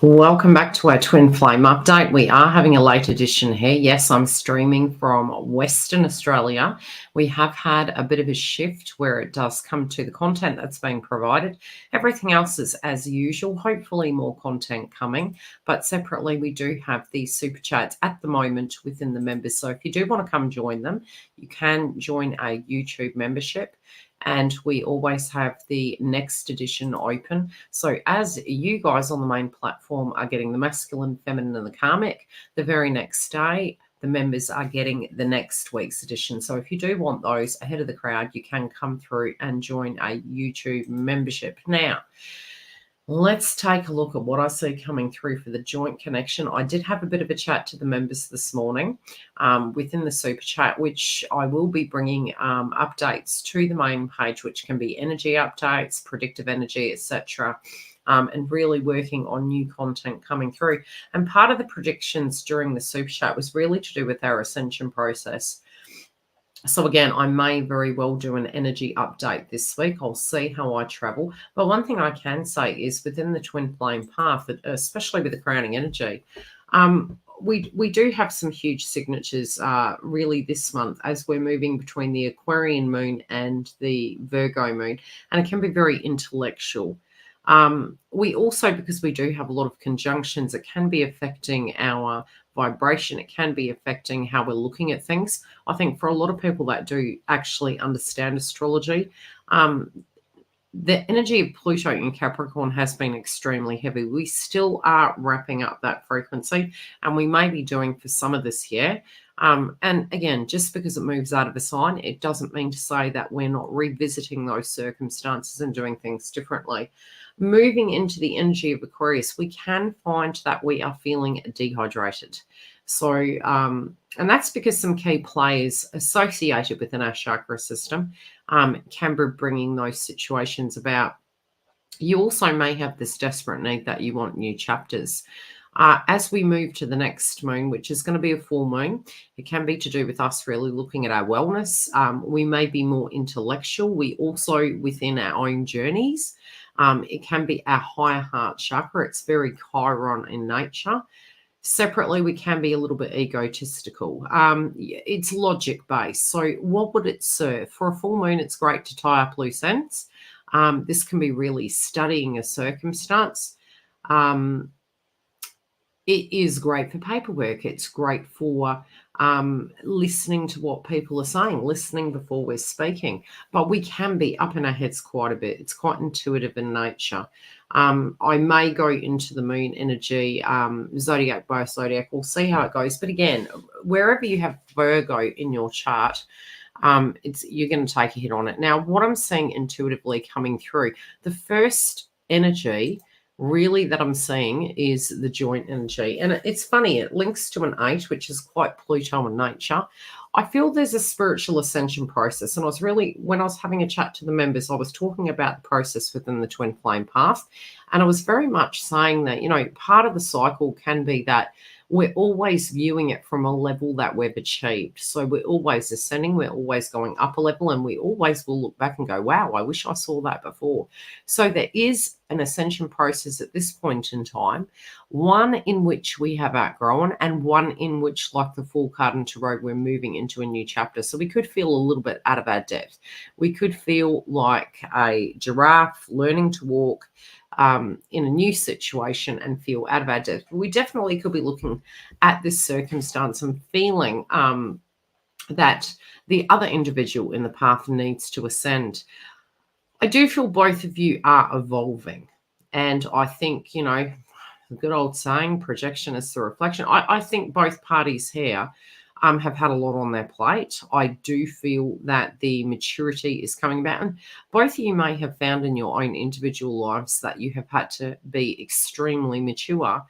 Welcome back to our Twin Flame update. We are having a late edition here. Yes, I'm streaming from Western Australia. We have had a bit of a shift where it does come to the content that's being provided. Everything else is as usual, hopefully more content coming. But separately, we do have the super chats at the moment within the members. So if you do want to come join them, you can join a YouTube membership. And we always have the next edition open. So as you guys on the main platform are getting the masculine, feminine, and the karmic, the very next day, the members are getting the next week's edition. So if you do want those ahead of the crowd, you can come through and join a YouTube membership. Now, let's take a look at what I see coming through for the joint connection. I did have a bit of a chat to the members this morning within the super chat, which I will be bringing updates to the main page, which can be energy updates, predictive energy, etc. And really working on new content coming through. And part of the predictions during the super chat was really to do with our Ascension process. So again, I may very well do an energy update this week. I'll see how I travel. But one thing I can say is within the twin flame path, especially with the crowning energy, we do have some huge signatures really this month as we're moving between the Aquarian moon and the Virgo moon. And it can be very intellectual. We also, because we do have a lot of conjunctions, it can be affecting our vibration. It can be affecting how we're looking at things. I think for a lot of people that do actually understand astrology, the energy of Pluto in Capricorn has been extremely heavy. We still are wrapping up that frequency, and we may be doing for some of this year. And again, just because it moves out of a sign, it doesn't mean to say that we're not revisiting those circumstances and doing things differently. Moving into the energy of Aquarius, we can find that we are feeling dehydrated. So, and that's because some key players associated within our chakra system can be bringing those situations about. You also may have this desperate need that you want new chapters. As we move to the next moon, which is going to be a full moon, it can be to do with us really looking at our wellness. We may be more intellectual. We also, within our own journeys, it can be our higher heart chakra. It's very Chiron in nature. Separately, we can be a little bit egotistical. It's logic-based. So what would it serve? For a full moon, it's great to tie up loose ends. This can be really studying a circumstance. It is great for paperwork. It's great for listening to what people are saying, listening before we're speaking. But we can be up in our heads quite a bit. It's quite intuitive in nature. I may go into the moon energy, zodiac by zodiac. We'll see how it goes. But again, wherever you have Virgo in your chart, you're going to take a hit on it. Now, what I'm seeing intuitively coming through, the first energy really that I'm seeing is the joint energy. And it's funny, it links to an 8, which is quite Pluto in nature. I feel there's a spiritual ascension process. And when I was having a chat to the members, I was talking about the process within the twin flame path. And I was very much saying that, part of the cycle can be that we're always viewing it from a level that we've achieved. So we're always ascending, we're always going up a level, and we always will look back and go, wow, I wish I saw that before. So there is an ascension process at this point in time, one in which we have outgrown and one in which, like the full card into road, we're moving into a new chapter. So we could feel a little bit out of our depth. We could feel like a giraffe learning to walk in a new situation and feel out of our depth. We definitely could be looking at this circumstance and feeling that the other individual in the path needs to ascend. I do feel both of you are evolving. And I think, the good old saying, projection is the reflection. I think both parties here have had a lot on their plate. I do feel that the maturity is coming about. And both of you may have found in your own individual lives that you have had to be extremely mature,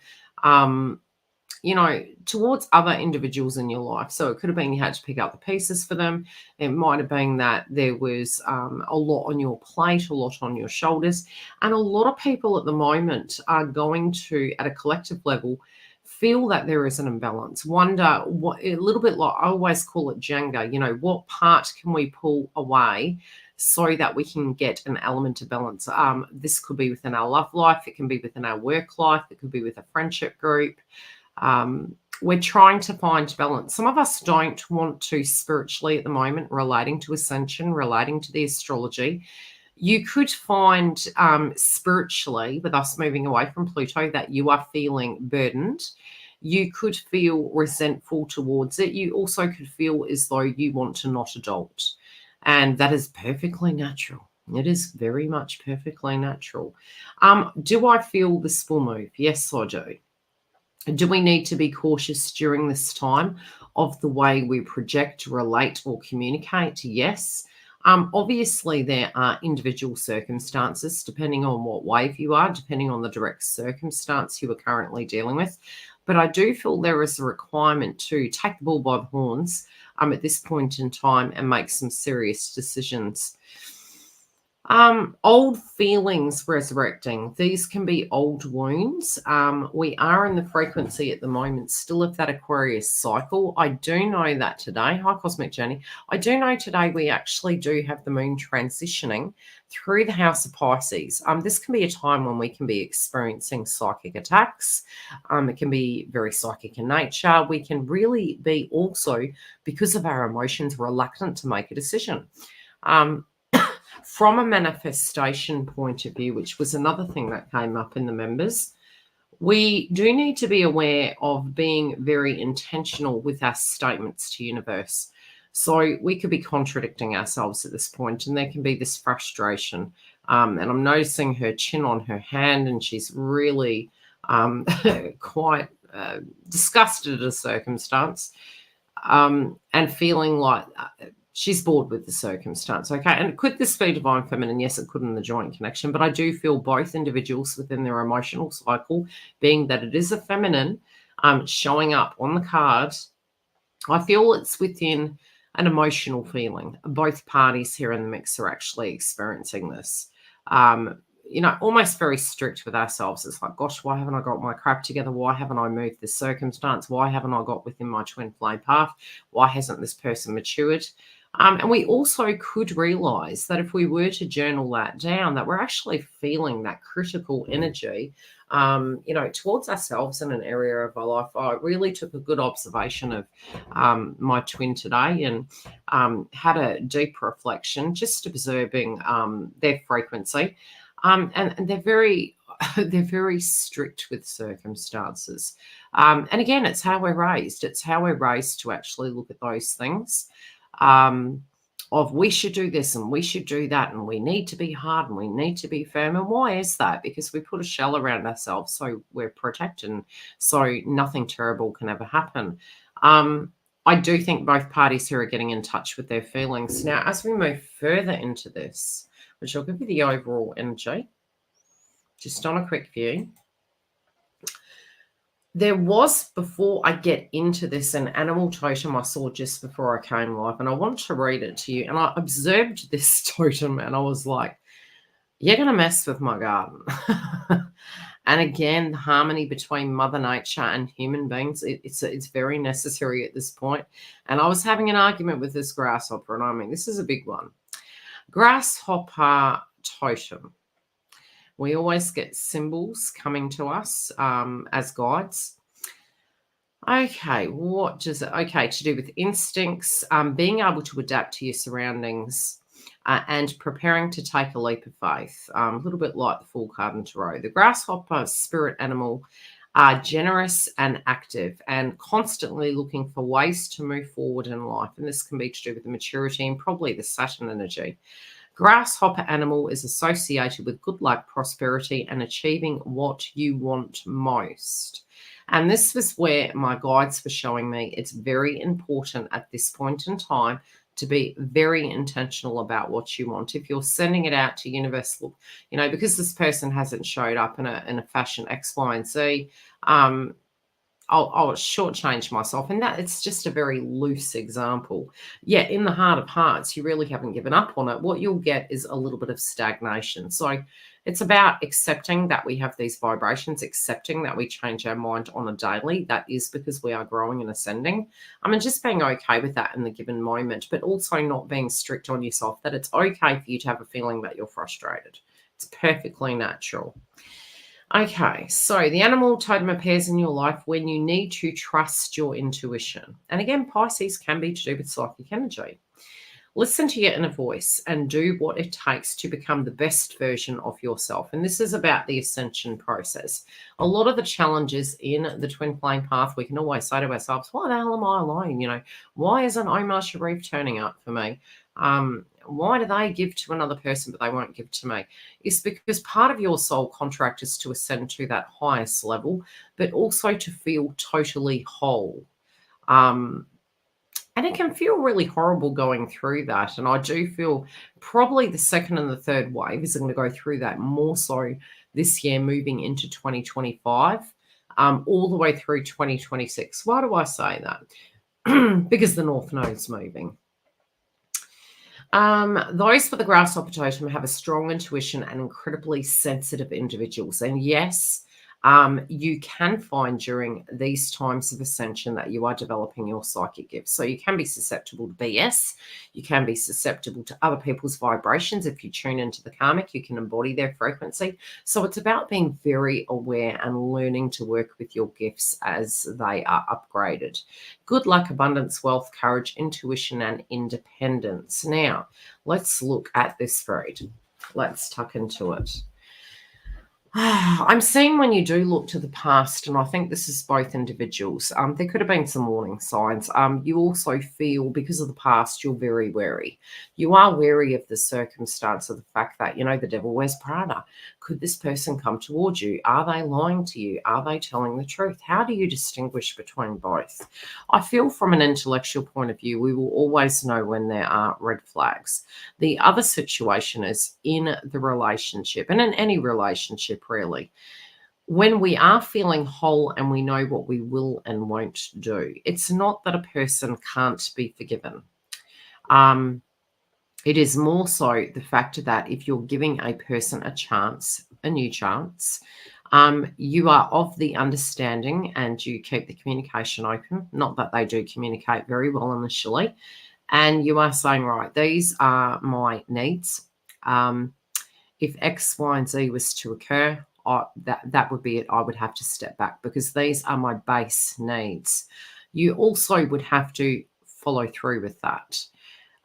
towards other individuals in your life. So it could have been you had to pick up the pieces for them. It might have been that there was a lot on your plate, a lot on your shoulders. And a lot of people at the moment are going to, at a collective level, feel that there is an imbalance, wonder what, a little bit like I always call it Jenga, what part can we pull away so that we can get an element of balance. This could be within our love life. It can be within our work life. It could be with a friendship group. We're trying to find balance. Some of us don't want to spiritually at the moment, relating to Ascension, relating to the astrology. You could find spiritually, with us moving away from Pluto, that you are feeling burdened. You could feel resentful towards it. You also could feel as though you want to not adult. And that is perfectly natural. It is very much perfectly natural. Do I feel this will move? Yes, I do. Do we need to be cautious during this time of the way we project, relate, or communicate? Yes. Obviously, there are individual circumstances depending on what wave you are, depending on the direct circumstance you are currently dealing with. But I do feel there is a requirement to take the bull by the horns at this point in time and make some serious decisions. Old feelings resurrecting. These can be old wounds. We are in the frequency at the moment still of that Aquarius cycle. I do know that today, hi Cosmic Journey, I do know today we actually do have the moon transitioning through the house of Pisces. This can be a time when we can be experiencing psychic attacks. It can be very psychic in nature. We can really be also, because of our emotions, reluctant to make a decision. From a manifestation point of view, which was another thing that came up in the members, we do need to be aware of being very intentional with our statements to universe. So we could be contradicting ourselves at this point, and there can be this frustration. And I'm noticing her chin on her hand, and she's really quite disgusted at a circumstance, and feeling like she's bored with the circumstance, okay? And could this be divine feminine? Yes, it could in the joint connection, but I do feel both individuals within their emotional cycle, being that it is a feminine showing up on the card, I feel it's within an emotional feeling. Both parties here in the mix are actually experiencing this. Almost very strict with ourselves. It's like, gosh, why haven't I got my crap together? Why haven't I moved this circumstance? Why haven't I got within my twin flame path? Why hasn't this person matured? And we also could realize that if we were to journal that down, that we're actually feeling that critical energy, towards ourselves in an area of our life. I really took a good observation of my twin today and had a deep reflection, just observing their frequency. And they're very they're very strict with circumstances. And again, it's how we're raised. It's how we're raised to actually look at those things. Of we should do this and we should do that, and we need to be hard and we need to be firm. And why is that? Because we put a shell around ourselves so we're protected, and so nothing terrible can ever happen. I do think both parties here are getting in touch with their feelings. Now, as we move further into this, which I'll give you the overall energy, just on a quick view. There was, before I get into this, an animal totem I saw just before I came live, and I want to read it to you. And I observed this totem, and I was like, you're going to mess with my garden. And again, the harmony between Mother Nature and human beings, it's very necessary at this point. And I was having an argument with this grasshopper, and I mean, this is a big one. Grasshopper totem. We always get symbols coming to us as guides. Okay, what does it? Okay, to do with instincts, being able to adapt to your surroundings, and preparing to take a leap of faith. A little bit like the Fool card in Tarot. The grasshopper spirit animal are generous and active and constantly looking for ways to move forward in life. And this can be to do with the maturity and probably the Saturn energy. Grasshopper animal is associated with good luck, prosperity, and achieving what you want most. And this was where my guides were showing me it's very important at this point in time to be very intentional about what you want. If you're sending it out to universe, look, because this person hasn't showed up in a fashion X, Y, and Z, I'll shortchange myself, and that it's just a very loose example. Yet in the heart of hearts, you really haven't given up on it. What you'll get is a little bit of stagnation. So it's about accepting that we have these vibrations, accepting that we change our mind on a daily. That is because we are growing and ascending. I mean, just being okay with that in the given moment, but also not being strict on yourself, that it's okay for you to have a feeling that you're frustrated. It's perfectly natural. Okay, so the animal totem appears in your life when you need to trust your intuition. And again, Pisces can be to do with psychic energy. Listen to your inner voice and do what it takes to become the best version of yourself. And this is about the ascension process. A lot of the challenges in the twin flame path, we can always say to ourselves, why the hell am I alone? You know, why isn't Omar Sharif turning up for me? Why do they give to another person but they won't give to me? It's because part of your soul contract is to ascend to that highest level, but also to feel totally whole. And it can feel really horrible going through that. And I do feel probably the second and the third wave is going to go through that more so this year, moving into 2025, all the way through 2026. Why do I say that? Because the North Node's moving. Those with the grasshopper totem have a strong intuition and incredibly sensitive individuals. And yes, you can find during these times of ascension that you are developing your psychic gifts. So you can be susceptible to BS. You can be susceptible to other people's vibrations. If you tune into the karmic, you can embody their frequency. So it's about being very aware and learning to work with your gifts as they are upgraded. Good luck, abundance, wealth, courage, intuition, and independence. Now, let's look at this read. Let's tuck into it. I'm seeing when you do look to the past, and I think this is both individuals, there could have been some warning signs. You also feel, because of the past, you're very wary. You are wary of the circumstance of the fact that, you know, the devil wears Prada. Could this person come towards you? Are they lying to you? Are they telling the truth? How do you distinguish between both? I feel from an intellectual point of view, we will always know when there are red flags. The other situation is in the relationship, and in any relationship, really. When we are feeling whole and we know what we will and won't do, it's not that a person can't be forgiven. It is more so the fact that if you're giving a person a chance, a new chance, you are of the understanding and you keep the communication open. Not that they do communicate very well initially. And you are saying, right, these are my needs. If X, Y, and Z was to occur, that would be it. I would have to step back because these are my base needs. You also would have to follow through with that.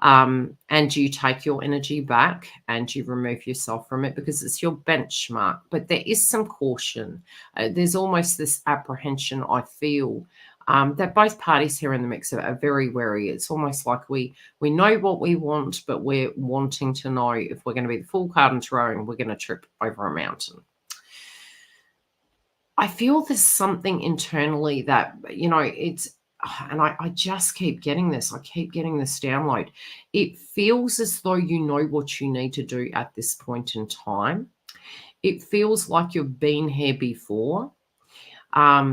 And you take your energy back and you remove yourself from it because it's your benchmark. But there is some caution. There's almost this apprehension, I feel, that both parties here in the mix are very wary. It's almost like we know what we want, but we're wanting to know if we're going to be the full card and tarot and we're going to trip over a mountain. I feel there's something internally that, you know, it's, and I just keep getting this. I keep getting this download. It feels as though you know what you need to do at this point in time. It feels like you've been here before.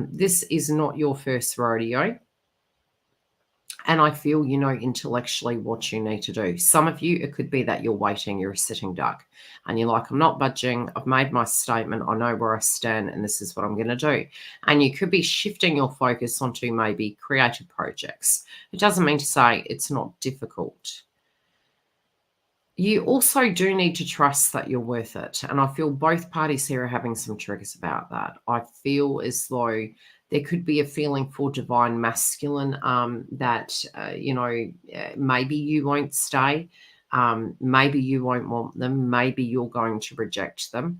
This is not your first rodeo. And I feel you know intellectually what you need to do. Some of you, it could be that you're waiting, you're a sitting duck, and you're like, I'm not budging. I've made my statement. I know where I stand, and this is what I'm going to do. And you could be shifting your focus onto maybe creative projects. It doesn't mean to say it's not difficult. You also do need to trust that you're worth it. And I feel both parties here are having some triggers about that. I feel as though there could be a feeling for divine masculine that, maybe you won't stay. Maybe you won't want them. Maybe you're going to reject them.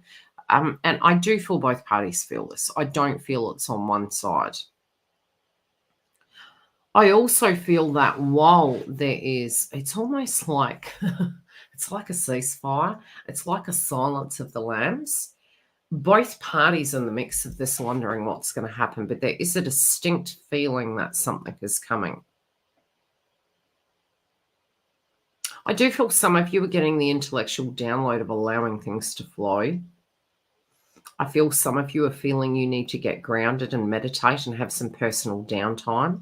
And I do feel both parties feel this. I don't feel it's on one side. I also feel that while there is, it's almost like, it's like a ceasefire. It's like a silence of the lambs. Both parties in the mix of this wondering what's going to happen, but there is a distinct feeling that something is coming. I do feel some of you are getting the intellectual download of allowing things to flow. I feel some of you are feeling you need to get grounded and meditate and have some personal downtime.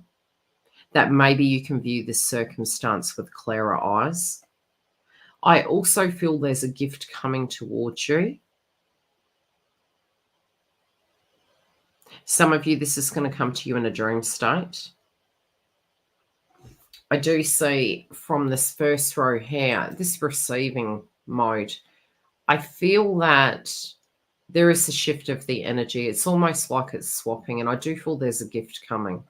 That maybe you can view this circumstance with clearer eyes. I also feel there's a gift coming towards you. Some of you, this is going to come to you in a dream state. I do see from this first row here, this receiving mode, I feel that there is a shift of the energy. It's almost like it's swapping, and I do feel there's a gift coming.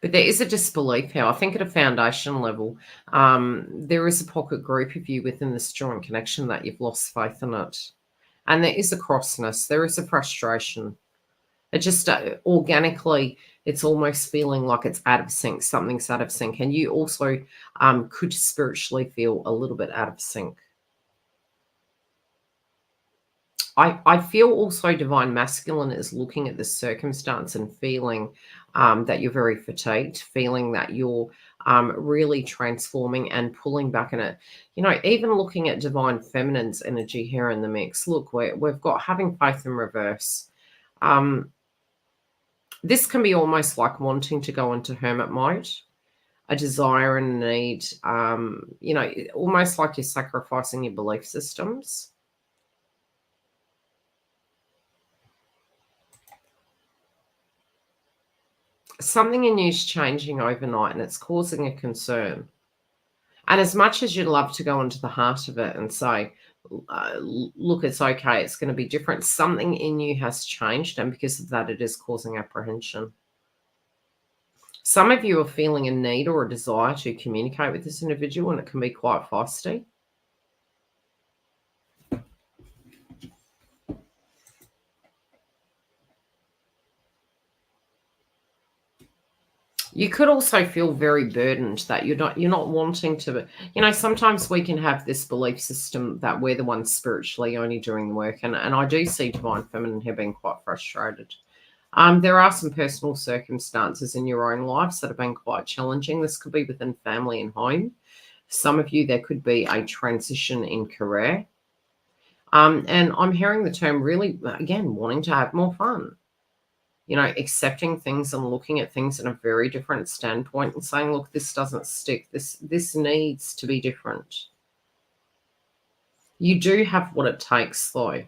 But there is a disbelief here. I think at a foundation level, there is a pocket group of you within this joint connection that you've lost faith in it. And there is a crossness. There is a frustration. It just organically, it's almost feeling like it's out of sync. Something's out of sync. And you also could spiritually feel a little bit out of sync. I feel also divine masculine is looking at this circumstance and feeling that you're very fatigued, feeling that you're really transforming and pulling back in it. You know, even looking at divine feminine's energy here in the mix. Look, we've got having faith in reverse. This can be almost like wanting to go into hermit mode, a desire and a need, you know, almost like you're sacrificing your belief systems. Something in you is changing overnight and it's causing a concern. And as much as you'd love to go into the heart of it and say, look, it's okay, it's going to be different, something in you has changed, and because of that, it is causing apprehension. Some of you are feeling a need or a desire to communicate with this individual, and it can be quite feisty. You could also feel very burdened that you're not wanting to, you know, sometimes we can have this belief system that we're the ones spiritually only doing the work. And I do see divine feminine here being quite frustrated. There are some personal circumstances in your own lives that have been quite challenging. This could be within family and home. Some of you, there could be a transition in career. And I'm hearing the term really, again, wanting to have more fun. You know, accepting things and looking at things in a very different standpoint and saying, look, this doesn't stick. This needs to be different. You do have what it takes, though.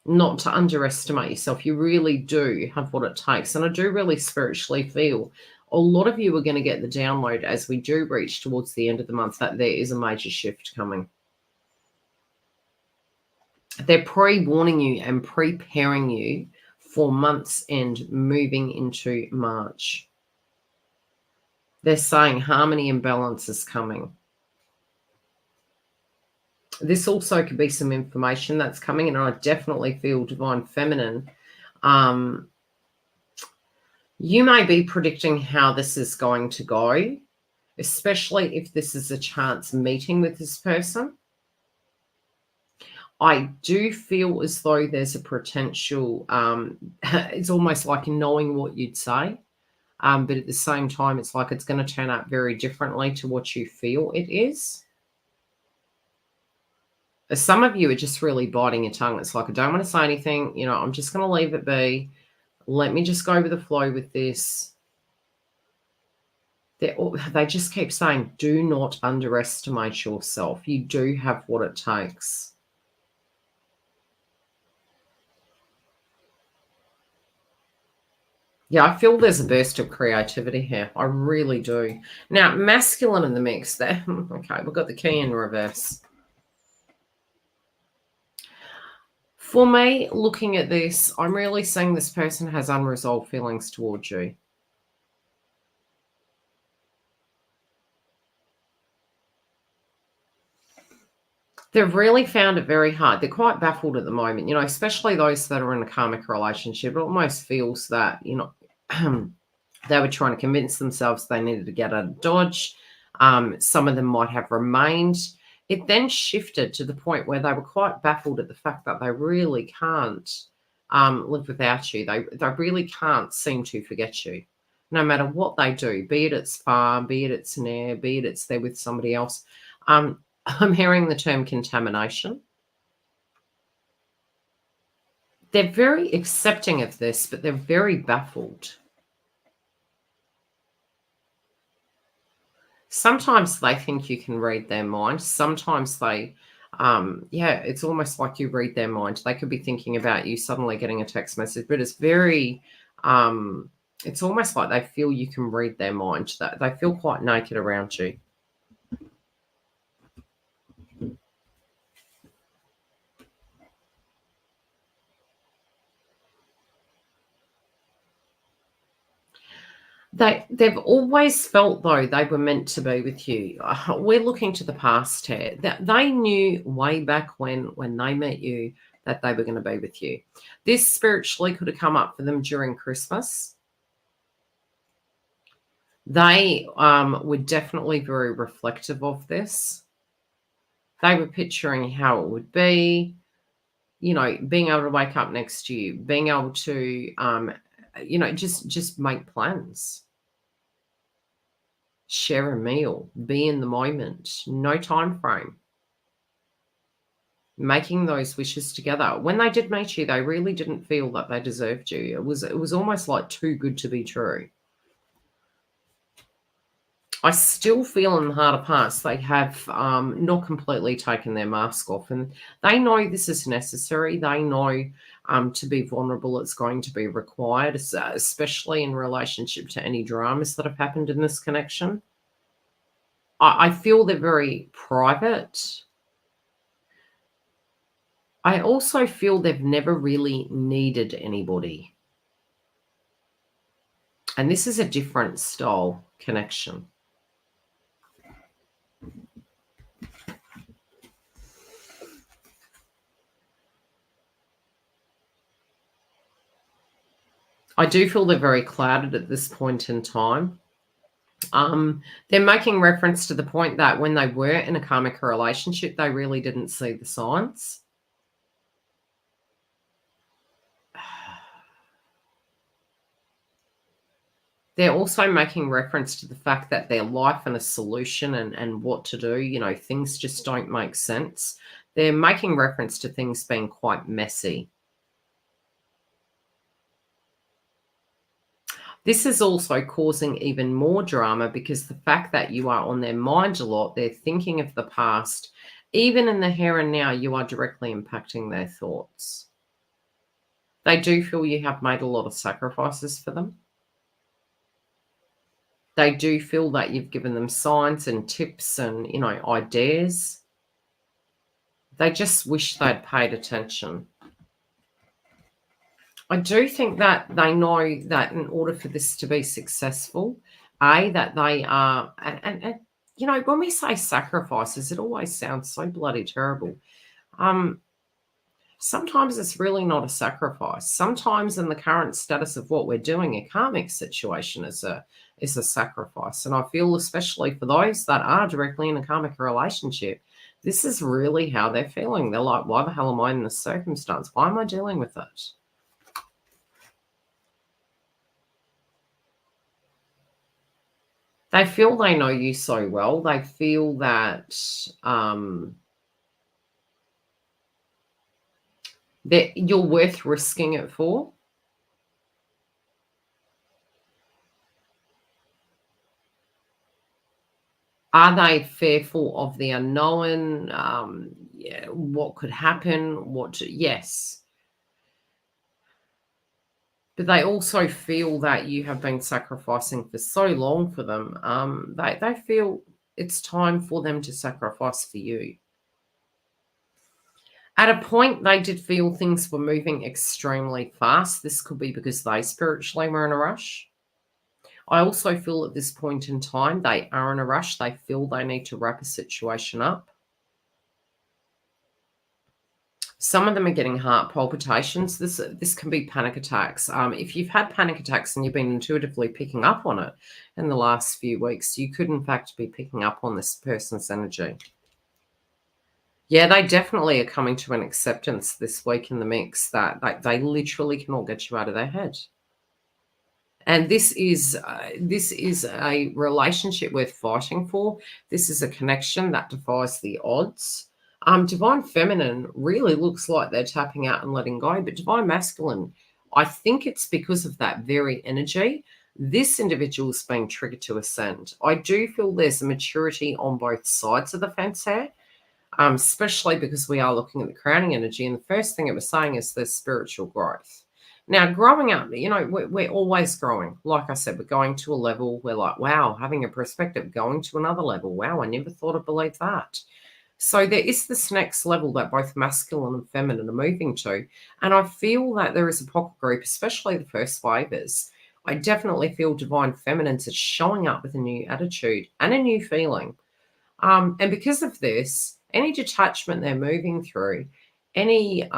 Not to underestimate yourself. You really do have what it takes. And I do really spiritually feel a lot of you are going to get the download as we do reach towards the end of the month that there is a major shift coming. They're pre-warning you and preparing you for months end moving into March. They're saying harmony and balance is coming. This also could be some information that's coming, and I definitely feel divine feminine. You may be predicting how this is going to go, especially if this is a chance meeting with this person. I do feel as though there's a potential, it's almost like knowing what you'd say, but at the same time, it's like it's going to turn out very differently to what you feel it is. Some of you are just really biting your tongue. It's like, I don't want to say anything, you know, I'm just going to leave it be. Let me just go with the flow with this. They just keep saying, do not underestimate yourself. You do have what it takes. Yeah, I feel there's a burst of creativity here. I really do. Now, masculine in the mix there. Okay, we've got the key in reverse. For me, looking at this, I'm really seeing this person has unresolved feelings towards you. They've really found it very hard. They're quite baffled at the moment, you know, especially those that are in a karmic relationship. It almost feels that, you know, they were trying to convince themselves they needed to get out of Dodge. Some of them might have remained. It then shifted to the point where they were quite baffled at the fact that they really can't live without you. They really can't seem to forget you. no matter what they do, be it it's far, be it it's near, be it it's there with somebody else. I'm hearing the term contamination. They're very accepting of this, but they're very baffled. Sometimes they think you can read their mind. Sometimes they, yeah, it's almost like you read their mind. They could be thinking about you, suddenly getting a text message, but it's very, it's almost like they feel you can read their mind. That they feel quite naked around you. They've always felt, though, they were meant to be with you. We're looking to the past here. That they knew way back when they met you that they were going to be with you. This spiritually could have come up for them during Christmas. They were definitely very reflective of this. They were picturing how it would be, you know, being able to wake up next to you, being able to, you know, just make plans. Share a meal, be in the moment, no time frame. Making those wishes together. When they did meet you, they really didn't feel that they deserved you. It was almost like too good to be true. I still feel in the heart of hearts they have not completely taken their mask off, and they know this is necessary. They know to be vulnerable, it's going to be required, especially in relationship to any dramas that have happened in this connection. I feel they're very private. I also feel they've never really needed anybody. And this is a different style connection. I do feel they're very clouded at this point in time. They're making reference to the point that when they were in a karmic relationship, they really didn't see the signs. They're also making reference to the fact that their life and a solution and what to do, you know, things just don't make sense. They're making reference to things being quite messy. This is also causing even more drama because the fact that you are on their mind a lot, they're thinking of the past, even in the here and now, you are directly impacting their thoughts. They do feel you have made a lot of sacrifices for them. They do feel that you've given them signs and tips and, you know, ideas. They just wish they'd paid attention. I do think that they know that in order for this to be successful, that they are, and you know, when we say sacrifices, it always sounds so bloody terrible. Sometimes it's really not a sacrifice. Sometimes in the current status of what we're doing, a karmic situation is a sacrifice. And I feel especially for those that are directly in a karmic relationship, this is really how they're feeling. They're like, why the hell am I in this circumstance? Why am I dealing with it? They feel they know you so well. They feel that that you're worth risking it for. Are they fearful of the unknown? Yeah, what could happen? Yes. But they also feel that you have been sacrificing for so long for them. They feel it's time for them to sacrifice for you. At a point, they did feel things were moving extremely fast. This could be because they spiritually were in a rush. I also feel at this point in time, they are in a rush. They feel they need to wrap a situation up. Some of them are getting heart palpitations. This can be panic attacks. If you've had panic attacks and you've been intuitively picking up on it in the last few weeks, you could in fact be picking up on this person's energy. Yeah, they definitely are coming to an acceptance this week in the mix that they literally cannot get you out of their head. And this is a relationship worth fighting for. This is a connection that defies the odds. Divine feminine really looks like they're tapping out and letting go, but divine masculine, I think it's because of that very energy. This individual's being triggered to ascend. I do feel there's a maturity on both sides of the fence here, especially because we are looking at the crowning energy. And the first thing it was saying is there's spiritual growth. Now, growing up, we're always growing. Like I said, we're going to a level, we're like, wow, having a perspective, going to another level. Wow, I never thought I'd believe that. So there is this next level that both masculine and feminine are moving to. And I feel that there is a pocket group, especially the first wavers. I definitely feel divine feminines are showing up with a new attitude and a new feeling. And because of this, any detachment they're moving through, any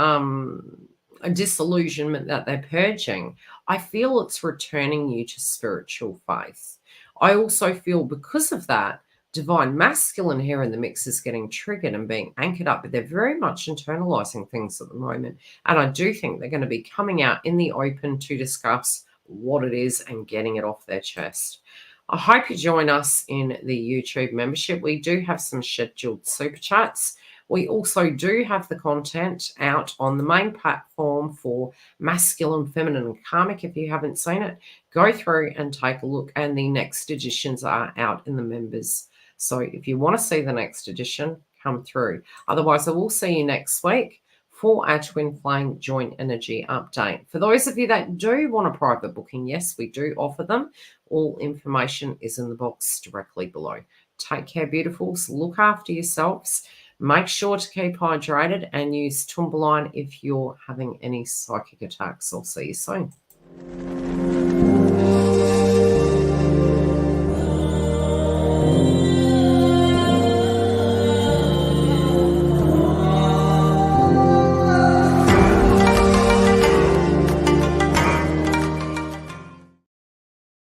a disillusionment that they're purging, I feel it's returning you to spiritual faith. I also feel because of that, divine masculine here in the mix is getting triggered and being anchored up, but they're very much internalizing things at the moment. And I do think they're going to be coming out in the open to discuss what it is and getting it off their chest. I hope you join us in the YouTube membership. We do have some scheduled super chats. We also do have the content out on the main platform for masculine, feminine, and karmic. If you haven't seen it, go through and take a look. And the next editions are out in the members. So if you want to see the next edition, come through. Otherwise, I will see you next week for our twin flame joint energy update. For those of you that do want a private booking, yes, we do offer them. All information is in the box directly below. Take care, beautifuls. Look after yourselves. Make sure to keep hydrated and use Tumbaline if you're having any psychic attacks. I'll see you soon.